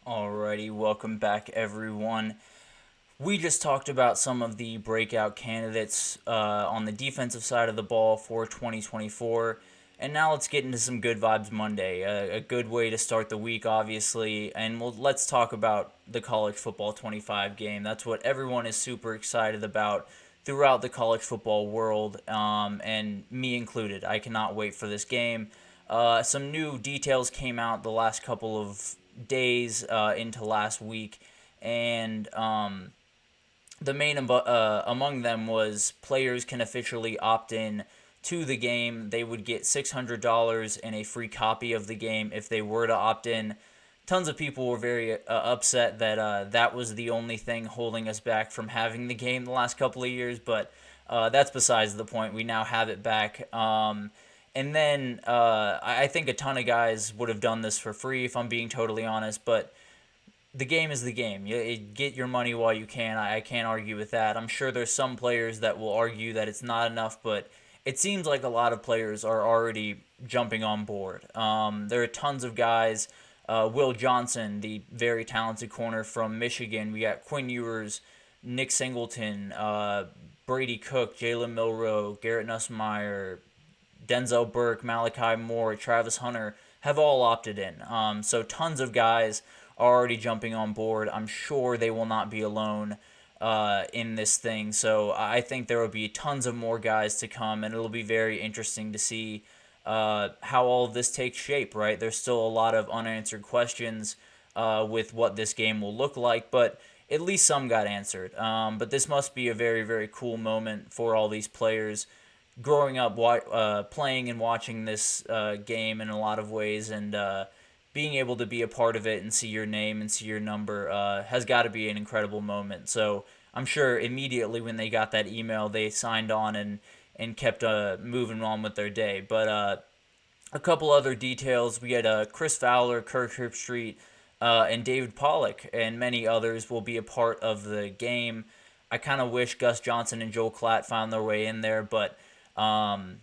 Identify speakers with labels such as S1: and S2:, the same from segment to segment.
S1: Alrighty, welcome back, everyone. We just talked about some of the breakout candidates on the defensive side of the ball for 2024. And now let's get into some Good Vibes Monday. A good way to start the week, obviously. And let's talk about the college football 25 game. That's what everyone is super excited about throughout the college football world, and me included. I cannot wait for this game. Some new details came out the last couple of days into last week, and the main among them was players can officially opt in to the game. They would get $600 and a free copy of the game if they were to opt in. Tons of people were very upset that that was the only thing holding us back from having the game the last couple of years, but that's besides the point. We now have it back. And then I think a ton of guys would have done this for free, if I'm being totally honest, but the game is the game. You get your money while you can. I can't argue with that. I'm sure there's some players that will argue that it's not enough, but it seems like a lot of players are already jumping on board. There are tons of guys. Will Johnson, the very talented corner from Michigan. We got Quinn Ewers, Nick Singleton, Brady Cook, Jalen Milroe, Garrett Nussmeier, Denzel Burke, Malachi Moore, Travis Hunter have all opted in. So tons of guys are already jumping on board. I'm sure they will not be alone in this thing. So I think there will be tons of more guys to come, and it'll be very interesting to see how all of this takes shape, right? There's still a lot of unanswered questions with what this game will look like, but at least some got answered. But this must be a very, very cool moment for all these players growing up playing and watching this game in a lot of ways, and being able to be a part of it and see your name and see your number has got to be an incredible moment. So I'm sure immediately when they got that email, they signed on and kept moving on with their day. But a couple other details. We had Chris Fowler, Kirk Herbstreit, and David Pollock, and many others will be a part of the game. I kind of wish Gus Johnson and Joel Klatt found their way in there, but um,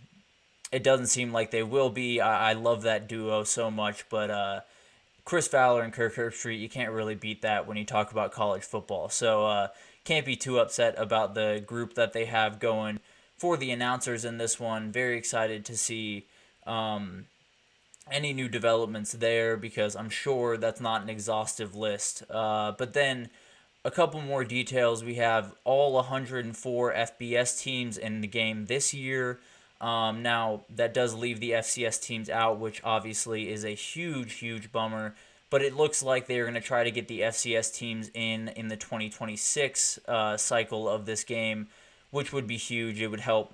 S1: it doesn't seem like they will be. I love that duo so much, but Chris Fowler and Kirk Herbstreit, you can't really beat that when you talk about college football. So can't be too upset about the group that they have going for the announcers in this one. Very excited to see any new developments there, because I'm sure that's not an exhaustive list. But then a couple more details. We have all 104 FBS teams in the game this year. Now, that does leave the FCS teams out, which obviously is a huge, huge bummer. But it looks like they're going to try to get the FCS teams in the 2026 cycle of this game, which would be huge. It would help,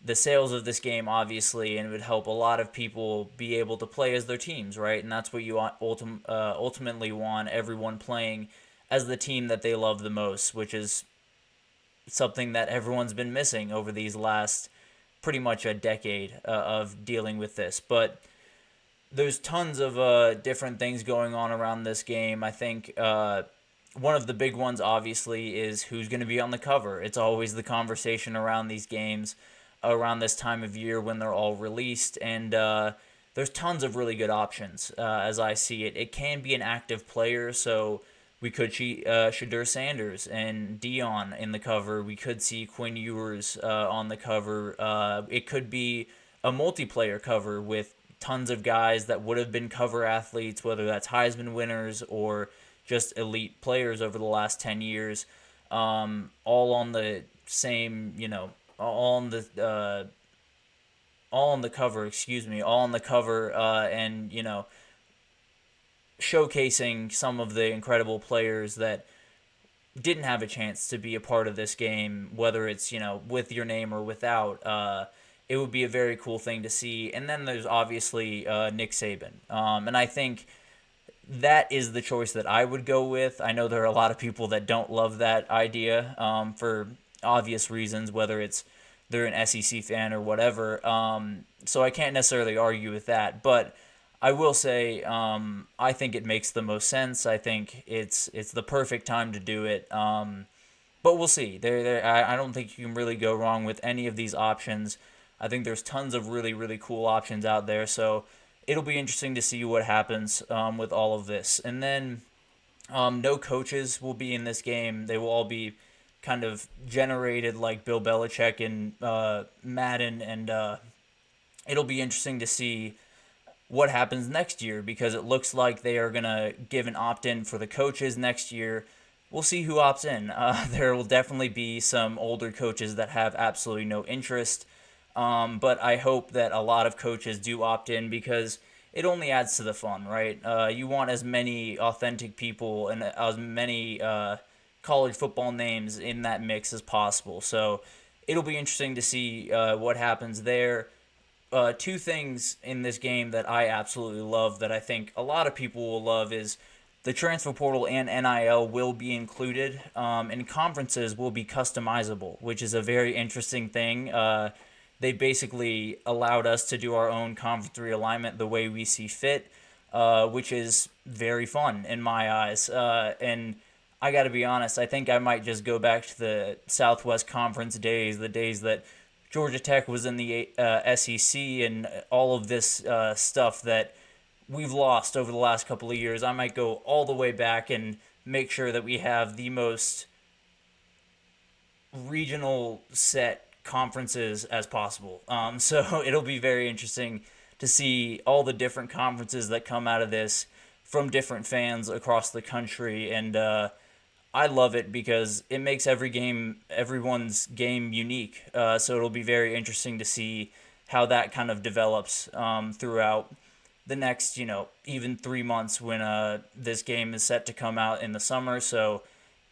S1: the sales of this game, obviously, and it would help a lot of people be able to play as their teams, right? And that's what you ultimately want, everyone playing as the team that they love the most, which is something that everyone's been missing over these last pretty much a decade of dealing with this. But there's tons of different things going on around this game. I think one of the big ones, obviously, is who's going to be on the cover. It's always the conversation around these games around this time of year when they're all released, and there's tons of really good options as I see it. It can be an active player, so we could see Shadur Sanders and Dion in the cover. We could see Quinn Ewers on the cover. It could be a multiplayer cover with tons of guys that would have been cover athletes, whether that's Heisman winners or just elite players over the last 10 years, all on the same, all on the cover, all on the cover, and, showcasing some of the incredible players that didn't have a chance to be a part of this game, whether it's, with your name or without. It would be a very cool thing to see. And then there's obviously Nick Saban. And I think that is the choice that I would go with. I know there are a lot of people that don't love that idea for obvious reasons, whether it's they're an SEC fan or whatever. So I can't necessarily argue with that. But I will say I think it makes the most sense. I think it's the perfect time to do it. But we'll see. I don't think you can really go wrong with any of these options. I think there's tons of really, really cool options out there. So it'll be interesting to see what happens with all of this. And then no coaches will be in this game. They will all be kind of generated like Bill Belichick and Madden, and it'll be interesting to see what happens next year, because it looks like they are going to give an opt-in for the coaches next year. We'll see who opts in. There will definitely be some older coaches that have absolutely no interest, but I hope that a lot of coaches do opt in, because it only adds to the fun, right? You want as many authentic people and as many college football names in that mix as possible. So it'll be interesting to see what happens there. Two things in this game that I absolutely love, that I think a lot of people will love, is the transfer portal and NIL will be included, and conferences will be customizable, which is a very interesting thing. They basically allowed us to do our own conference realignment the way we see fit, which is very fun in my eyes. And I got to be honest, I think I might just go back to the Southwest Conference days, the days that Georgia Tech was in the SEC, and all of this stuff that we've lost over the last couple of years. I might go all the way back and make sure that we have the most regional set conferences as possible. So it'll be very interesting to see all the different conferences that come out of this from different fans across the country, and I love it because it makes everyone's game unique. So it'll be very interesting to see how that kind of develops throughout the next, even 3 months when this game is set to come out in the summer. So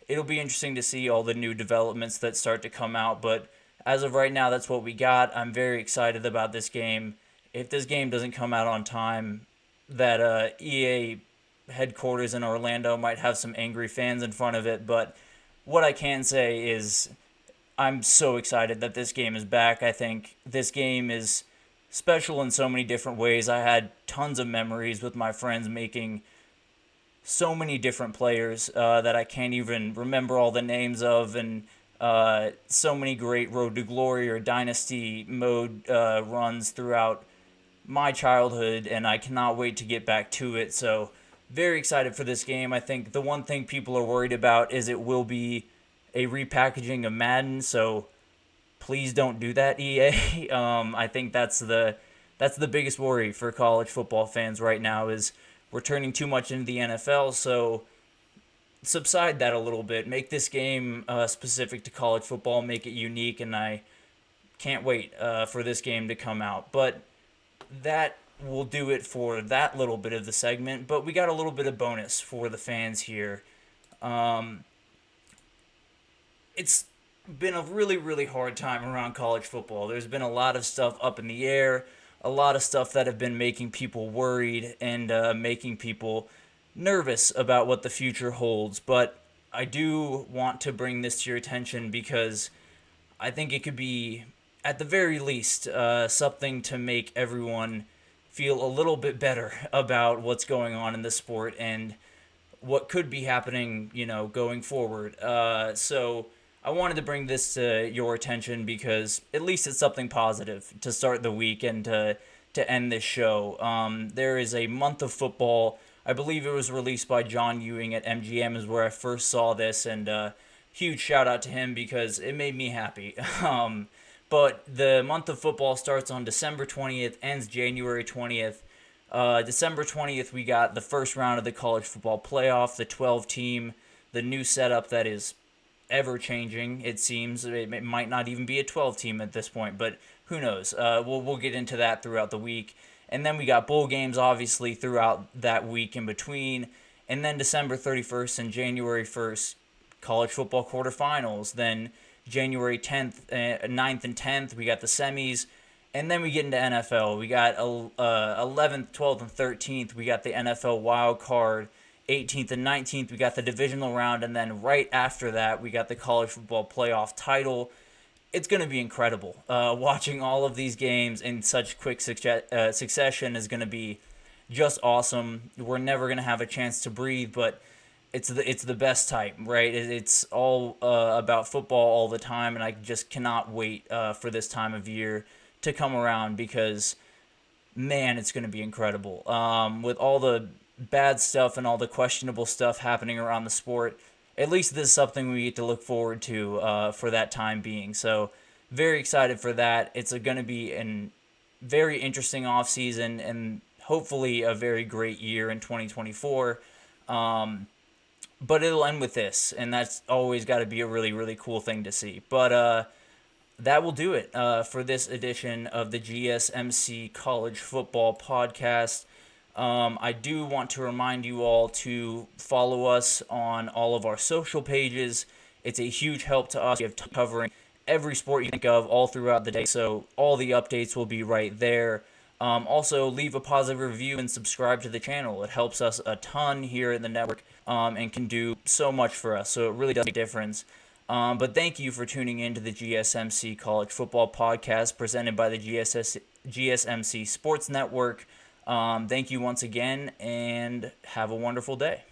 S1: it'll be interesting to see all the new developments that start to come out. But as of right now, that's what we got. I'm very excited about this game. If this game doesn't come out on time, that EA headquarters in Orlando might have some angry fans in front of it. But what I can say is I'm so excited that this game is back. I think this game is special in so many different ways. I had tons of memories with my friends making so many different players that I can't even remember all the names of, and so many great Road to Glory or Dynasty mode runs throughout my childhood, and I cannot wait to get back to it. So very excited for this game. I think the one thing people are worried about is it will be a repackaging of Madden, so please don't do that, EA. I think that's the biggest worry for college football fans right now, is we're turning too much into the NFL, so subside that a little bit. Make this game specific to college football, make it unique, and I can't wait for this game to come out. But that will do it for that little bit of the segment, but we got a little bit of bonus for the fans here. It's been a really, really hard time around college football. There's been a lot of stuff up in the air, a lot of stuff that have been making people worried and making people nervous about what the future holds. But I do want to bring this to your attention because I think it could be, at the very least, something to make everyone feel a little bit better about what's going on in the sport and what could be happening, going forward. So I wanted to bring this to your attention because at least it's something positive to start the week and to end this show. There is a month of football. I believe it was released by John Ewing at MGM is where I first saw this, and huge shout out to him because it made me happy. But the month of football starts on December 20th, ends January 20th. December 20th, we got the first round of the college football playoff, the 12-team, the new setup that is ever-changing, it seems. It might not even be a 12-team at this point, but who knows? We'll get into that throughout the week. And then we got bowl games, obviously, throughout that week in between. And then December 31st and January 1st, college football quarterfinals. Then January 10th, 9th, and 10th, we got the semis. And then we get into NFL. We got 11th, 12th, and 13th. We got the NFL wild card. 18th and 19th, we got the divisional round. And then right after that, we got the college football playoff title. It's going to be incredible. Watching all of these games in such quick succession is going to be just awesome. We're never going to have a chance to breathe, but it's the best type, right? It's all about football all the time, and I just cannot wait for this time of year to come around because man, it's going to be incredible. With all the bad stuff and all the questionable stuff happening around the sport, at least this is something we get to look forward to for that time being. So very excited for that. It's going to be a very interesting offseason and hopefully a very great year in 2024. But it'll end with this, and that's always got to be a really, really cool thing to see. But that will do it for this edition of the GSMC College Football Podcast. I do want to remind you all to follow us on all of our social pages. It's a huge help to us. We have covering every sport you think of all throughout the day, so all the updates will be right there. Also, leave a positive review and subscribe to the channel. It helps us a ton here at the network and can do so much for us, so it really does make a difference. But thank you for tuning in to the GSMC College Football Podcast presented by the GSMC Sports Network. Thank you once again, and have a wonderful day.